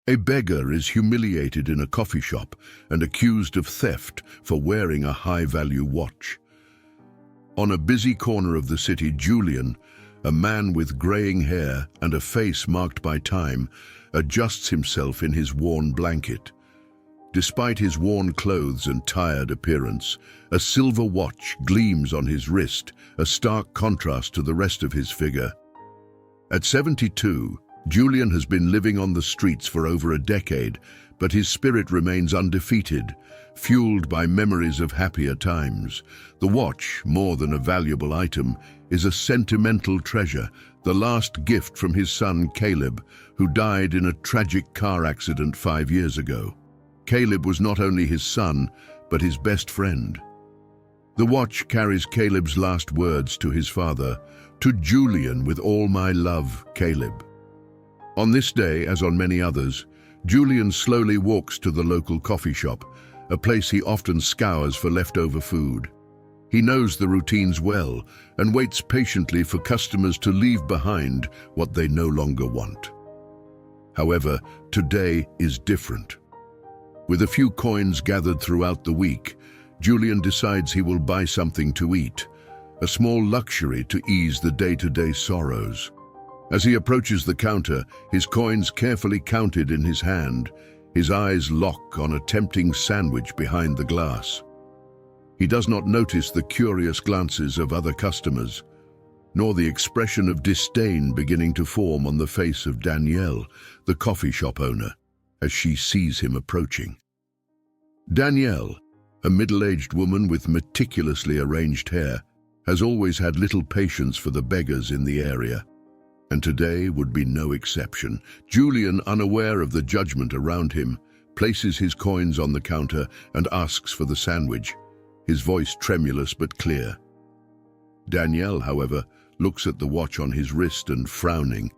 A beggar is humiliated in a coffee shop and accused of theft for wearing a high-value watch. On a busy corner of the city, Julian, a man with graying hair and a face marked by time, adjusts himself in his worn blanket. Despite his worn clothes and tired appearance, a silver watch gleams on his wrist, a stark contrast to the rest of his figure. At 72, Julian has been living on the streets for over a decade, but his spirit remains undefeated, fueled by memories of happier times. The watch, more than a valuable item, is a sentimental treasure, the last gift from his son Caleb, who died in a tragic car accident 5 years ago. Caleb was not only his son, but his best friend. The watch carries Caleb's last words to his father, "To Julian with all my love, Caleb." On this day, as on many others, Julian slowly walks to the local coffee shop, a place he often scours for leftover food. He knows the routines well and waits patiently for customers to leave behind what they no longer want. However, today is different. With a few coins gathered throughout the week, Julian decides he will buy something to eat, a small luxury to ease the day-to-day sorrows. As he approaches the counter, his coins carefully counted in his hand, his eyes lock on a tempting sandwich behind the glass. He does not notice the curious glances of other customers, nor the expression of disdain beginning to form on the face of Danielle, the coffee shop owner, as she sees him approaching. Danielle, a middle-aged woman with meticulously arranged hair, has always had little patience for the beggars in the area, and today would be no exception. Julian, unaware of the judgment around him, places his coins on the counter and asks for the sandwich, his voice tremulous but clear. Danielle, however, looks at the watch on his wrist and, frowning,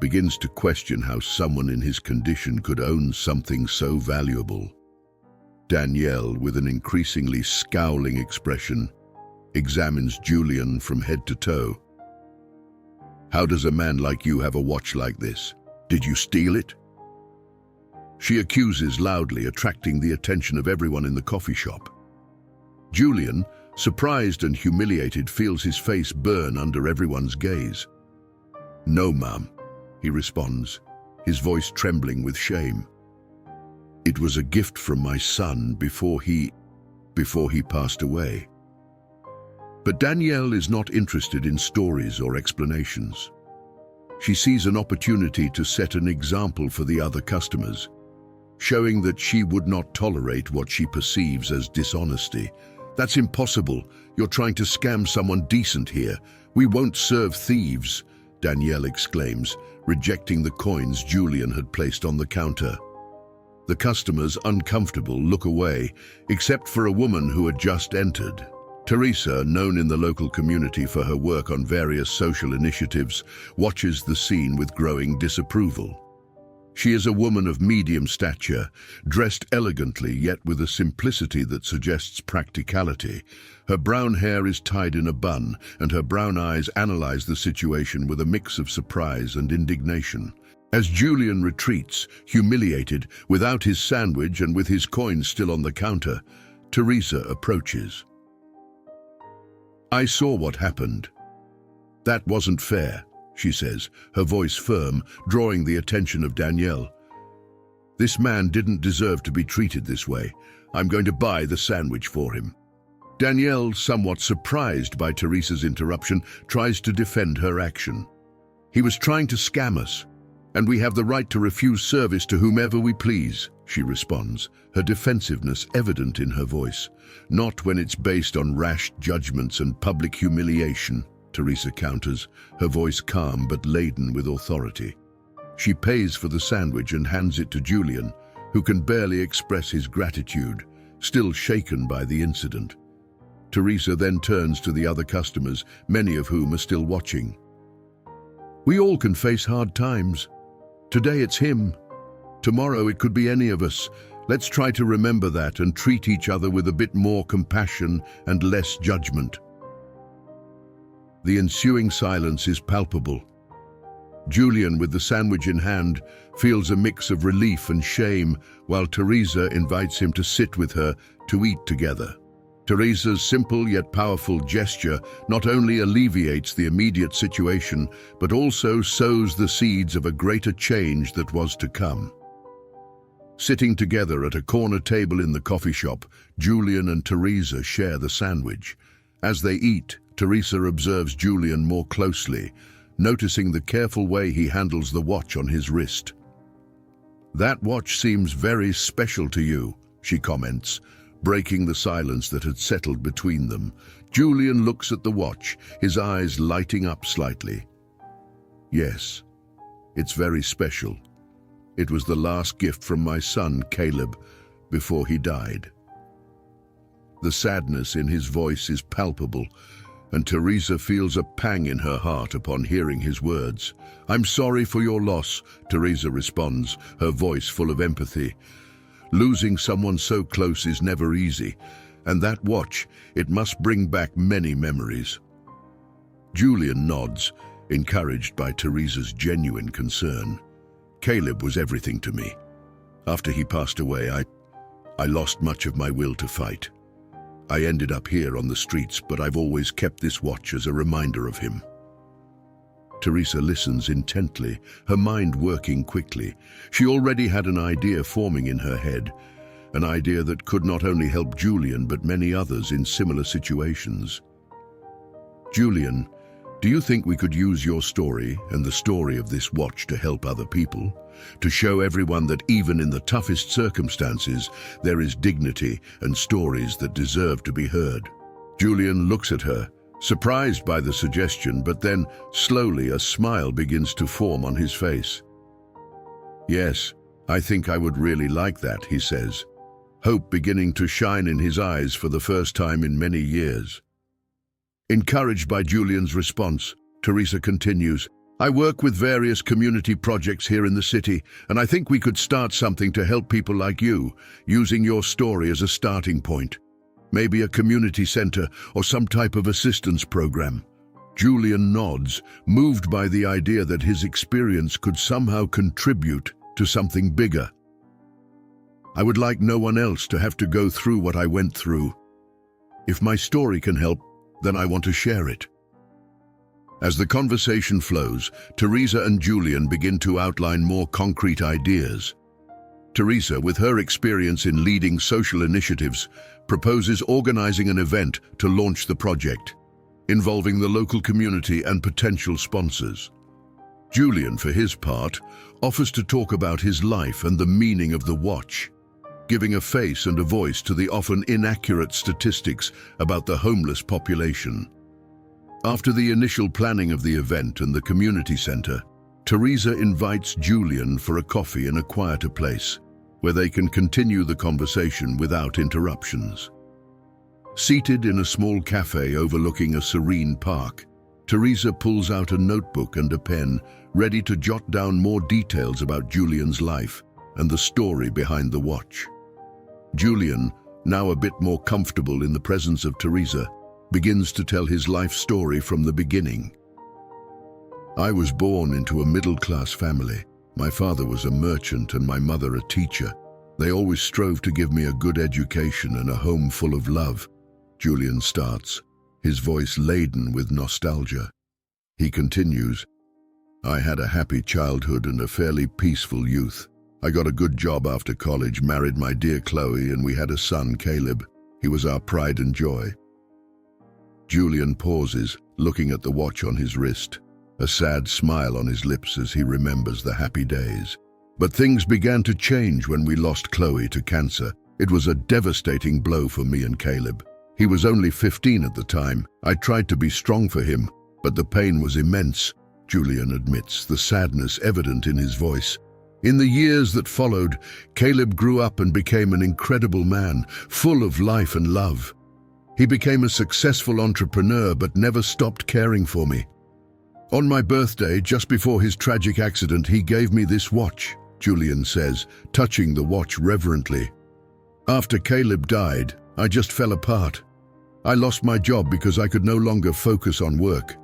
begins to question how someone in his condition could own something so valuable. Danielle, with an increasingly scowling expression, examines Julian from head to toe. "How does a man like you have a watch like this? Did you steal it?" She accuses loudly, attracting the attention of everyone in the coffee shop. Julian, surprised and humiliated, feels his face burn under everyone's gaze. "No, ma'am," he responds, his voice trembling with shame. "It was a gift from my son before he passed away." But Danielle is not interested in stories or explanations. She sees an opportunity to set an example for the other customers, showing that she would not tolerate what she perceives as dishonesty. "That's impossible. You're trying to scam someone decent here. We won't serve thieves," Danielle exclaims, rejecting the coins Julian had placed on the counter. The customers, uncomfortable, look away, except for a woman who had just entered. Teresa, known in the local community for her work on various social initiatives, watches the scene with growing disapproval. She is a woman of medium stature, dressed elegantly yet with a simplicity that suggests practicality. Her brown hair is tied in a bun, and her brown eyes analyze the situation with a mix of surprise and indignation. As Julian retreats, humiliated, without his sandwich and with his coins still on the counter, Teresa approaches. "I saw what happened. That wasn't fair," she says, her voice firm, drawing the attention of Danielle. "This man didn't deserve to be treated this way. I'm going to buy the sandwich for him." Danielle, somewhat surprised by Teresa's interruption, tries to defend her action. "He was trying to scam us, and we have the right to refuse service to whomever we please," she responds, her defensiveness evident in her voice. "Not when it's based on rash judgments and public humiliation," Teresa counters, her voice calm but laden with authority. She pays for the sandwich and hands it to Julian, who can barely express his gratitude, still shaken by the incident. Teresa then turns to the other customers, many of whom are still watching. "We all can face hard times. Today it's him. Tomorrow it could be any of us. Let's try to remember that and treat each other with a bit more compassion and less judgment." The ensuing silence is palpable. Julian, with the sandwich in hand, feels a mix of relief and shame, while Teresa invites him to sit with her to eat together. Teresa's simple yet powerful gesture not only alleviates the immediate situation, but also sows the seeds of a greater change that was to come. Sitting together at a corner table in the coffee shop, Julian and Teresa share the sandwich. As they eat, Teresa observes Julian more closely, noticing the careful way he handles the watch on his wrist. "That watch seems very special to you," she comments, breaking the silence that had settled between them. Julian looks at the watch, his eyes lighting up slightly. "Yes, it's very special. It was the last gift from my son, Caleb, before he died." The sadness in his voice is palpable, and Teresa feels a pang in her heart upon hearing his words. "I'm sorry for your loss," Teresa responds, her voice full of empathy. "Losing someone so close is never easy, and that watch, it must bring back many memories." Julian nods, encouraged by Teresa's genuine concern. "Caleb was everything to me. After he passed away, I lost much of my will to fight. I ended up here on the streets, but I've always kept this watch as a reminder of him." Teresa listens intently, her mind working quickly. She already had an idea forming in her head, an idea that could not only help Julian but many others in similar situations. "Julian, do you think we could use your story and the story of this watch to help other people? To show everyone that even in the toughest circumstances, there is dignity and stories that deserve to be heard?" Julian looks at her, surprised by the suggestion, but then, slowly, a smile begins to form on his face. "Yes, I think I would really like that," he says, hope beginning to shine in his eyes for the first time in many years. Encouraged by Julian's response, Teresa continues, "I work with various community projects here in the city, and I think we could start something to help people like you, using your story as a starting point. Maybe a community center or some type of assistance program." Julian nods, moved by the idea that his experience could somehow contribute to something bigger. "I would like no one else to have to go through what I went through. If my story can help, then I want to share it." As the conversation flows, Teresa and Julian begin to outline more concrete ideas. Teresa, with her experience in leading social initiatives, proposes organizing an event to launch the project, involving the local community and potential sponsors. Julian, for his part, offers to talk about his life and the meaning of the watch, giving a face and a voice to the often inaccurate statistics about the homeless population. After the initial planning of the event and the community center, Teresa invites Julian for a coffee in a quieter place, where they can continue the conversation without interruptions. Seated in a small cafe overlooking a serene park, Teresa pulls out a notebook and a pen, ready to jot down more details about Julian's life and the story behind the watch. Julian, now a bit more comfortable in the presence of Teresa, begins to tell his life story from the beginning. "I was born into a middle-class family. My father was a merchant and my mother a teacher. They always strove to give me a good education and a home full of love," Julian starts, his voice laden with nostalgia. He continues, "I had a happy childhood and a fairly peaceful youth. I got a good job after college, married my dear Chloe, and we had a son, Caleb. He was our pride and joy." Julian pauses, looking at the watch on his wrist, a sad smile on his lips as he remembers the happy days. "But things began to change when we lost Chloe to cancer. It was a devastating blow for me and Caleb. He was only 15 at the time. I tried to be strong for him, but the pain was immense," Julian admits, the sadness evident in his voice. "In the years that followed, Caleb grew up and became an incredible man, full of life and love. He became a successful entrepreneur but never stopped caring for me. On my birthday, just before his tragic accident, he gave me this watch," Julian says, touching the watch reverently. "After Caleb died, I just fell apart. I lost my job because I could no longer focus on work.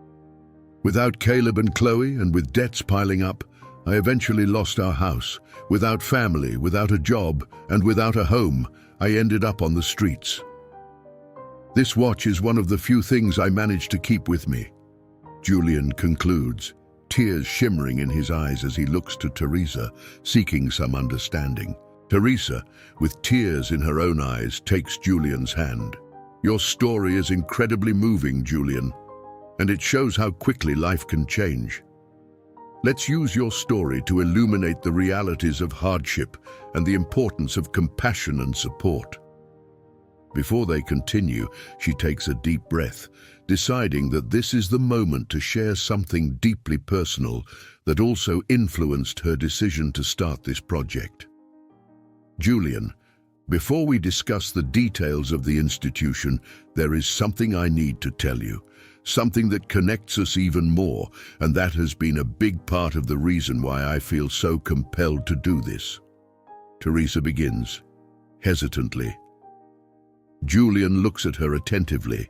Without Caleb and Chloe, and with debts piling up, I eventually lost our house. Without family, without a job, and without a home, I ended up on the streets. This watch is one of the few things I managed to keep with me. Julian concludes, tears shimmering in his eyes as he looks to Teresa, seeking some understanding. Teresa, with tears in her own eyes, takes Julian's hand. Your story is incredibly moving, Julian, and it shows how quickly life can change. Let's use your story to illuminate the realities of hardship and the importance of compassion and support. Before they continue, she takes a deep breath, deciding that this is the moment to share something deeply personal that also influenced her decision to start this project. Julian, before we discuss the details of the institution, there is something I need to tell you, something that connects us even more, and that has been a big part of the reason why I feel so compelled to do this. Teresa begins, hesitantly. Julian looks at her attentively,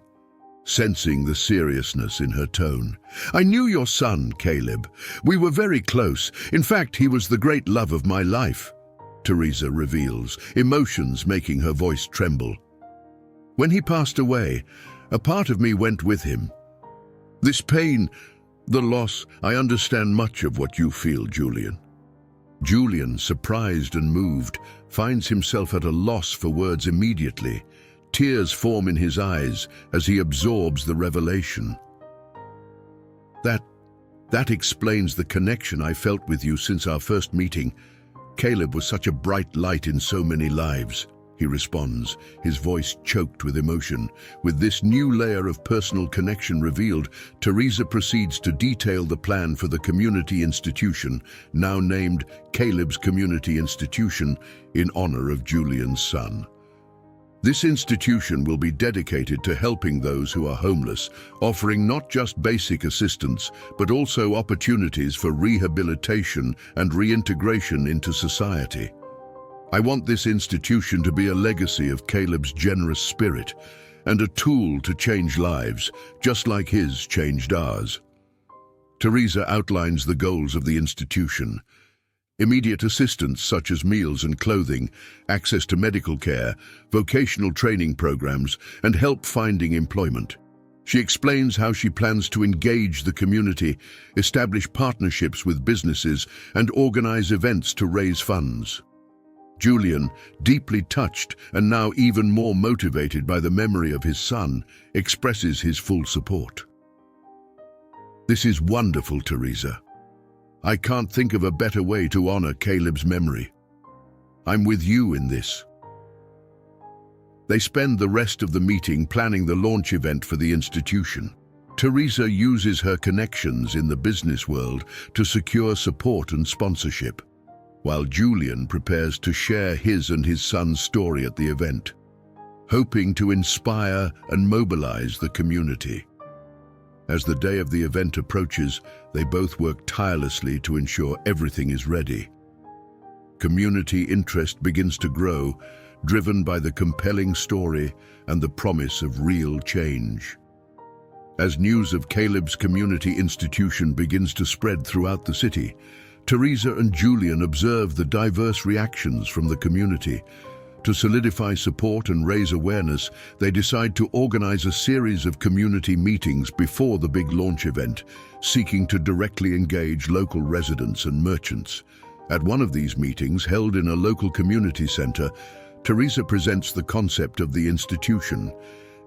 sensing the seriousness in her tone. I knew your son, Caleb. We were very close. In fact, he was the great love of my life, Teresa reveals, emotions making her voice tremble. When he passed away, a part of me went with him. This pain, the loss, I understand much of what you feel, Julian. Julian, surprised and moved, finds himself at a loss for words immediately. Tears form in his eyes as he absorbs the revelation. That explains the connection I felt with you since our first meeting. Caleb was such a bright light in so many lives, he responds, his voice choked with emotion. With this new layer of personal connection revealed, Teresa proceeds to detail the plan for the community institution, now named Caleb's Community Institution, in honor of Julian's son. This institution will be dedicated to helping those who are homeless, offering not just basic assistance, but also opportunities for rehabilitation and reintegration into society. I want this institution to be a legacy of Caleb's generous spirit and a tool to change lives, just like his changed ours. Teresa outlines the goals of the institution. Immediate assistance such as meals and clothing, access to medical care, vocational training programs, and help finding employment. She explains how she plans to engage the community, establish partnerships with businesses, and organize events to raise funds. Julian, deeply touched and now even more motivated by the memory of his son, expresses his full support. This is wonderful, Teresa. I can't think of a better way to honor Caleb's memory. I'm with you in this. They spend the rest of the meeting planning the launch event for the institution. Teresa uses her connections in the business world to secure support and sponsorship, while Julian prepares to share his and his son's story at the event, hoping to inspire and mobilize the community. As the day of the event approaches, they both work tirelessly to ensure everything is ready. Community interest begins to grow, driven by the compelling story and the promise of real change. As news of Caleb's Community Institution begins to spread throughout the city, Teresa and Julian observe the diverse reactions from the community. To solidify support and raise awareness, they decide to organize a series of community meetings before the big launch event, seeking to directly engage local residents and merchants. At one of these meetings, held in a local community center, Teresa presents the concept of the institution,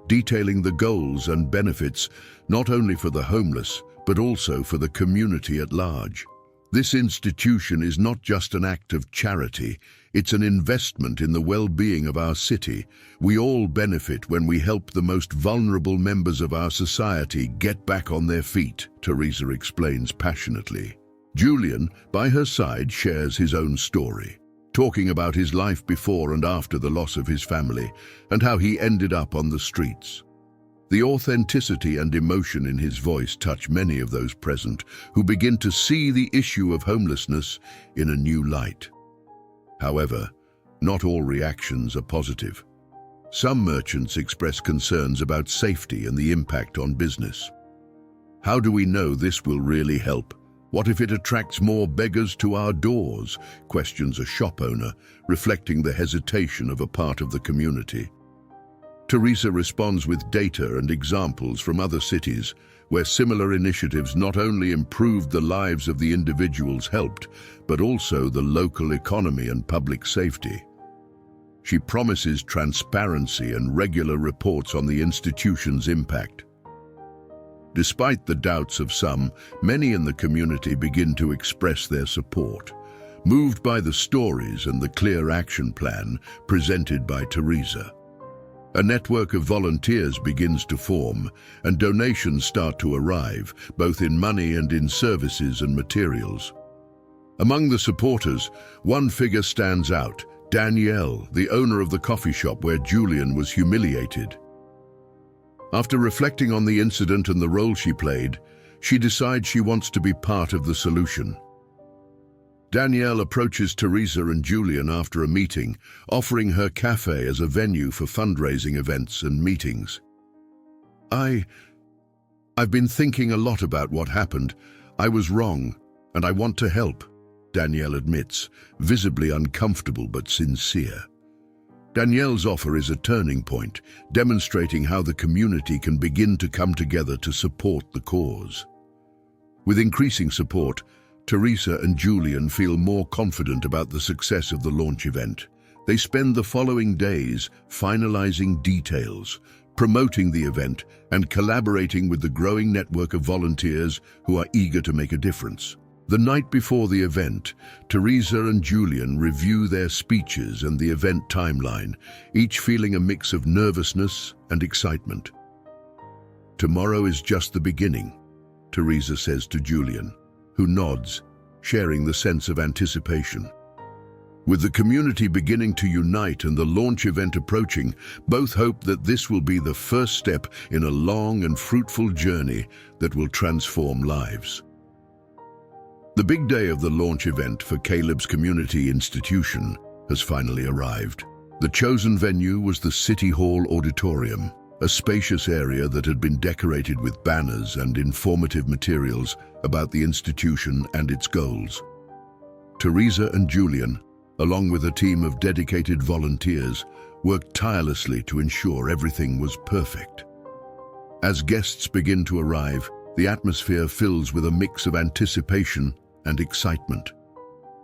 detailing the goals and benefits not only for the homeless, but also for the community at large. This institution is not just an act of charity, it's an investment in the well-being of our city. We all benefit when we help the most vulnerable members of our society get back on their feet, Teresa explains passionately. Julian, by her side, shares his own story, talking about his life before and after the loss of his family and how he ended up on the streets. The authenticity and emotion in his voice touch many of those present, who begin to see the issue of homelessness in a new light. However, not all reactions are positive. Some merchants express concerns about safety and the impact on business. How do we know this will really help? What if it attracts more beggars to our doors? Questions a shop owner, reflecting the hesitation of a part of the community. Teresa responds with data and examples from other cities where similar initiatives not only improved the lives of the individuals helped, but also the local economy and public safety. She promises transparency and regular reports on the institution's impact. Despite the doubts of some, many in the community begin to express their support, moved by the stories and the clear action plan presented by Teresa. A network of volunteers begins to form, and donations start to arrive, both in money and in services and materials. Among the supporters, one figure stands out: Danielle, the owner of the coffee shop where Julian was humiliated. After reflecting on the incident and the role she played, she decides she wants to be part of the solution. Danielle approaches Teresa and Julian after a meeting, offering her cafe as a venue for fundraising events and meetings. I've been thinking a lot about what happened. I was wrong, and I want to help, Danielle admits, visibly uncomfortable but sincere. Danielle's offer is a turning point, demonstrating how the community can begin to come together to support the cause. With increasing support, Teresa and Julian feel more confident about the success of the launch event. They spend the following days finalizing details, promoting the event, and collaborating with the growing network of volunteers who are eager to make a difference. The night before the event, Teresa and Julian review their speeches and the event timeline, each feeling a mix of nervousness and excitement. "Tomorrow is just the beginning," Teresa says to Julian, who nods, sharing the sense of anticipation. With the community beginning to unite and the launch event approaching, both hope that this will be the first step in a long and fruitful journey that will transform lives. The big day of the launch event for Caleb's community institution has finally arrived. The chosen venue was the City Hall Auditorium, a spacious area that had been decorated with banners and informative materials about the institution and its goals. Teresa and Julian, along with a team of dedicated volunteers, worked tirelessly to ensure everything was perfect. As guests begin to arrive, the atmosphere fills with a mix of anticipation and excitement.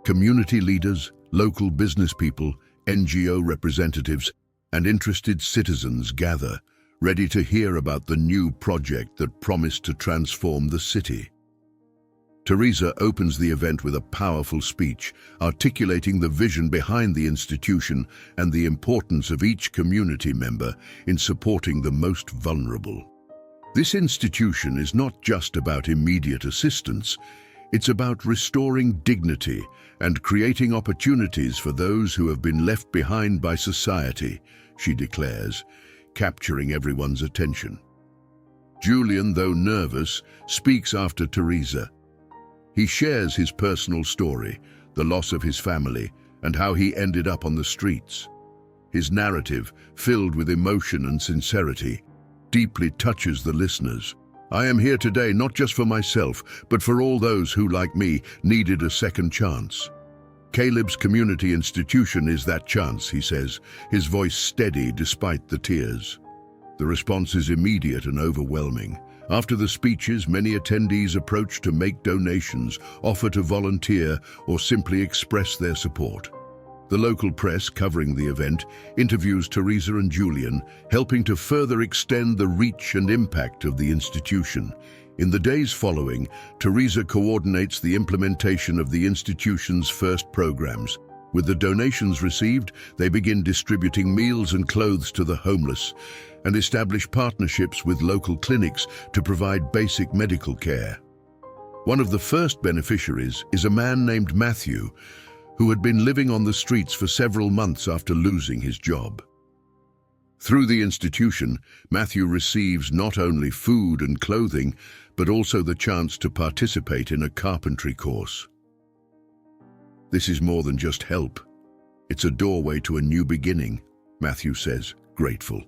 Community leaders, local business people, NGO representatives, and interested citizens gather, ready to hear about the new project that promised to transform the city. Teresa opens the event with a powerful speech, articulating the vision behind the institution and the importance of each community member in supporting the most vulnerable. This institution is not just about immediate assistance, it's about restoring dignity and creating opportunities for those who have been left behind by society, she declares, capturing everyone's attention. Julian, though nervous, speaks after Teresa. He shares his personal story, the loss of his family, and how he ended up on the streets. His narrative, filled with emotion and sincerity, deeply touches the listeners. "I am here today not just for myself, but for all those who, like me, needed a second chance. Caleb's community institution is that chance," he says, his voice steady despite the tears. The response is immediate and overwhelming. After the speeches, many attendees approach to make donations, offer to volunteer, or simply express their support. The local press covering the event interviews Teresa and Julian, helping to further extend the reach and impact of the institution. In the days following, Teresa coordinates the implementation of the institution's first programs. With the donations received, they begin distributing meals and clothes to the homeless and establish partnerships with local clinics to provide basic medical care. One of the first beneficiaries is a man named Matthew, who had been living on the streets for several months after losing his job. Through the institution, Matthew receives not only food and clothing, but also the chance to participate in a carpentry course. "This is more than just help. It's a doorway to a new beginning," Matthew says, grateful.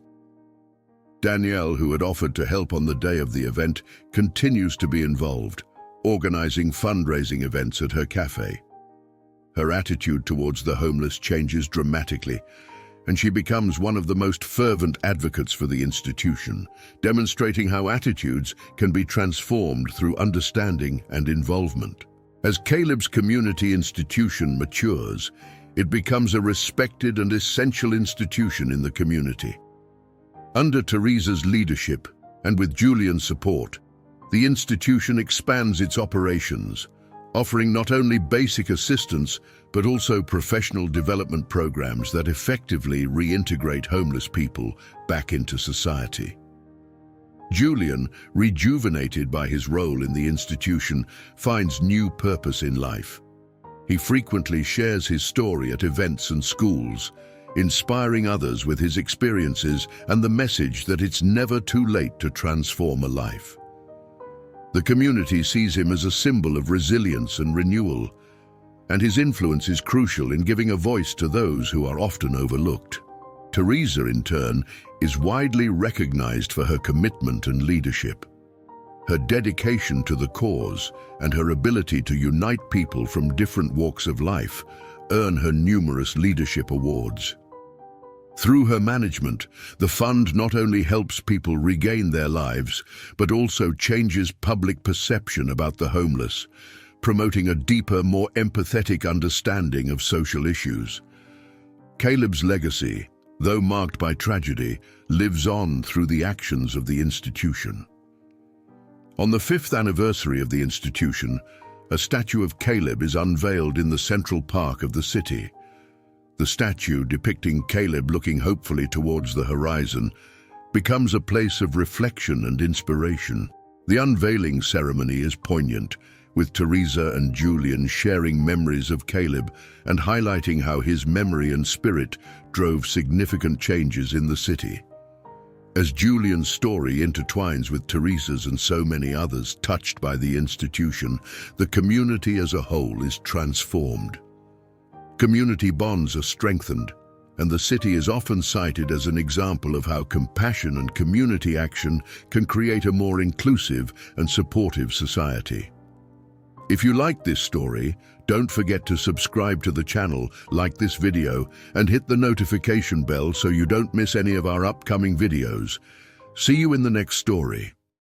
Danielle, who had offered to help on the day of the event, continues to be involved, organizing fundraising events at her cafe. Her attitude towards the homeless changes dramatically, and she becomes one of the most fervent advocates for the institution, demonstrating how attitudes can be transformed through understanding and involvement. As Caleb's community institution matures, it becomes a respected and essential institution in the community. Under Teresa's leadership, and with Julian's support, the institution expands its operations, offering not only basic assistance, but also professional development programs that effectively reintegrate homeless people back into society. Julian, rejuvenated by his role in the institution, finds new purpose in life. He frequently shares his story at events and schools, inspiring others with his experiences and the message that it's never too late to transform a life. The community sees him as a symbol of resilience and renewal, and his influence is crucial in giving a voice to those who are often overlooked. Teresa, in turn, is widely recognized for her commitment and leadership. Her dedication to the cause and her ability to unite people from different walks of life earn her numerous leadership awards. Through her management, the fund not only helps people regain their lives, but also changes public perception about the homeless, promoting a deeper, more empathetic understanding of social issues. Caleb's legacy, though marked by tragedy, lives on through the actions of the institution. On the 5th anniversary of the institution, a statue of Caleb is unveiled in the central park of the city. The statue, depicting Caleb looking hopefully towards the horizon, becomes a place of reflection and inspiration. The unveiling ceremony is poignant, with Teresa and Julian sharing memories of Caleb and highlighting how his memory and spirit drove significant changes in the city. As Julian's story intertwines with Teresa's and so many others touched by the institution, the community as a whole is transformed. Community bonds are strengthened, and the city is often cited as an example of how compassion and community action can create a more inclusive and supportive society. If you like this story, don't forget to subscribe to the channel, like this video, and hit the notification bell so you don't miss any of our upcoming videos. See you in the next story.